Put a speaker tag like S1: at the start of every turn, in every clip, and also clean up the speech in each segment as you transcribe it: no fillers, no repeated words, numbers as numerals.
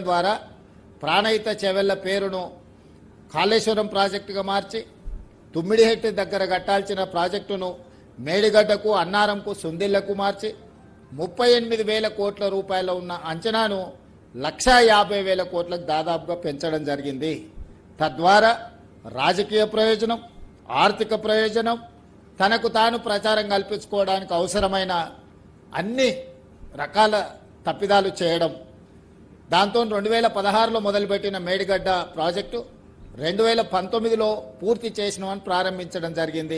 S1: ద్వారా ప్రాణహిత చెవెళ్ల పేరును కాళేశ్వరం ప్రాజెక్టుగా మార్చి తుమ్మిడిహెట్టి దగ్గర కట్టాల్సిన ప్రాజెక్టును మేడిగడ్డకు అన్నారంకు సుందిళ్లకు మార్చి 38,000 కోట్ల రూపాయల ఉన్న అంచనాను 1,50,000 కోట్లకు దాదాపుగా పెంచడం జరిగింది. తద్వారా రాజకీయ ప్రయోజనం, ఆర్థిక ప్రయోజనం, తనకు తాను ప్రచారం కల్పించుకోవడానికి అవసరమైన అన్ని రకాల తప్పిదాలు చేయడం. దాంతో 2016లో మొదలుపెట్టిన మేడిగడ్డ ప్రాజెక్టు 2019లో పూర్తి చేసినామని ప్రారంభించడం జరిగింది.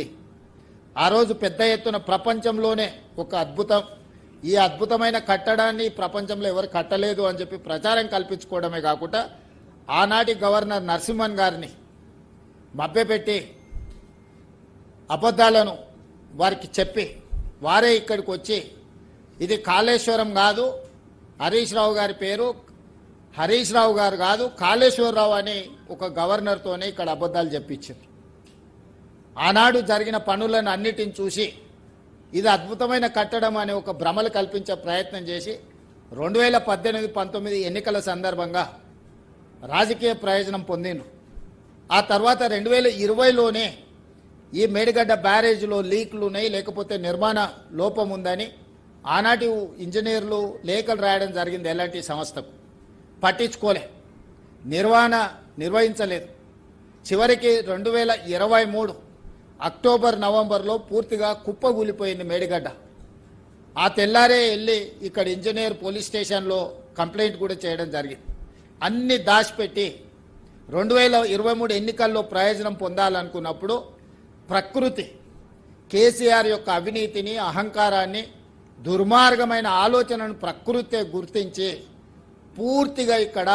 S1: ఆ రోజు పెద్ద ఎత్తున ప్రపంచంలోనే ఒక అద్భుతం, ఈ అద్భుతమైన కట్టడాన్ని ప్రపంచంలో ఎవరు కట్టలేదు అని చెప్పి ప్రచారం కల్పించుకోవడమే కాకుండా ఆనాటి గవర్నర్ నరసింహన్ గారిని మభ్యపెట్టి అబద్ధాలను వారికి చెప్పి వారే ఇక్కడికి వచ్చి ఇది కాళేశ్వరం కాదు, హరీష్ రావు గారి పేరు హరీష్ రావు గారు కాదు కాళేశ్వరరావు అని ఒక గవర్నర్తోనే ఇక్కడ అబద్ధాలు చెప్పించారు. ఆనాడు జరిగిన పనులను అన్నిటిని చూసి ఇది అద్భుతమైన కట్టడం అనే ఒక భ్రమలు కల్పించే ప్రయత్నం చేసి 2018-19 ఎన్నికల సందర్భంగా రాజకీయ ప్రయోజనం పొందిండ్రు. ఆ తర్వాత 2020లోనే ఈ మేడిగడ్డ బ్యారేజ్లో లీక్లు ఉన్నాయి, లేకపోతే నిర్మాణ లోపం ఉందని ఆనాటి ఇంజనీర్లు లేఖలు రాయడం జరిగింది. ఎలాంటి సంస్థకు పట్టించుకోలే, నిర్వహించలేదు. చివరికి 2023 అక్టోబర్ నవంబర్లో పూర్తిగా కుప్పగూలిపోయింది మేడిగడ్డ. ఆ తెల్లారే వెళ్ళి ఇక్కడ ఇంజనీర్ పోలీస్ స్టేషన్లో కంప్లైంట్ కూడా చేయడం జరిగింది. అన్ని దాచిపెట్టి 2023 ఎన్నికల్లో ప్రయోజనం పొందాలనుకున్నప్పుడు ప్రకృతి కేసీఆర్ యొక్క అవినీతిని, అహంకారాన్ని, దుర్మార్గమైన ఆలోచనను ప్రకృతే గుర్తించి పూర్తిగా ఇక్కడ